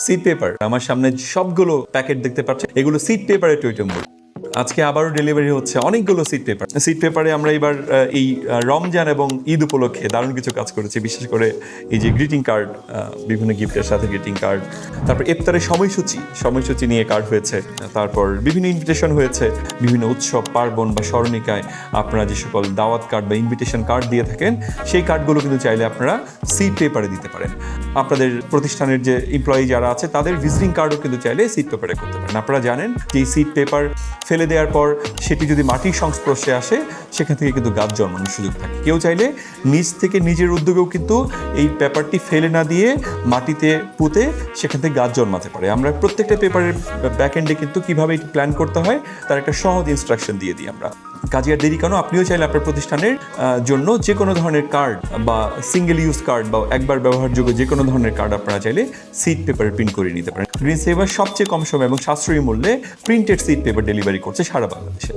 Seed paper আমার সামনে সবগুলো প্যাকেট দেখতে পাচ্ছেন, এগুলো সিড পেপারের টোয়েটেম বোর্ড। আজকে আবারও ডেলিভারি হচ্ছে অনেকগুলো সিড পেপারে আমরা এবার এই রমজান এবং ঈদ উপলক্ষে দারুণ কিছু কাজ করেছি। বিশেষ করে এই যে গ্রিটিং কার্ড, বিভিন্ন গিফটের সাথে গ্রিটিং কার্ড, তারপর ইফতারের সময়সূচি নিয়ে কার্ড হয়েছে, তারপর বিভিন্ন ইনভিটেশন হয়েছে, বিভিন্ন উৎসব পার্বণ বা স্মরণিকায় আপনারা যে সকল দাওয়াত কার্ড বা ইনভিটেশন কার্ড দিয়ে থাকেন সেই কার্ডগুলো কিন্তু চাইলে আপনারা সিড পেপারে দিতে পারেন। আপনাদের প্রতিষ্ঠানের যে এমপ্লয়ি যারা আছে তাদের ভিজিটিং কার্ডও কিন্তু চাইলে সিড পেপারে করতে পারেন। আপনারা জানেন যে এই সিড পেপার ফেলে দেওয়ার পর সেটি যদি মাটির সংস্পর্শে আসে সেখান থেকে কিন্তু গাছ জন্মানোর সুযোগ থাকে। কেউ চাইলে নিজ থেকে নিজের উদ্যোগেও কিন্তু এই পেপারটি ফেলে না দিয়ে মাটিতে পুঁতে সেখান থেকে গাছ জন্মাতে পারে। আমরা প্রত্যেকটা পেপারের ব্যাকএন্ডে কিন্তু কীভাবে এটি প্ল্যান করতে হয় তার একটা সহজ ইনস্ট্রাকশন দিয়ে দিই আমরা। কাজে আর দেরি কেন, আপনিও চাইলে আপনার প্রতিষ্ঠানের জন্য যে কোনো ধরনের কার্ড বা সিঙ্গেল ইউজ কার্ড বা একবার ব্যবহারযোগ্য যে কোনো ধরনের কার্ড আপনারা চাইলে সিড পেপারে প্রিন্ট করে নিতে পারেন। গ্রিন সেভার সবচেয়ে কম সময় এবং সাশ্রয়ী মূল্যে প্রিন্টেড সিড পেপার ডেলিভারি করছে সারা বাংলাদেশে।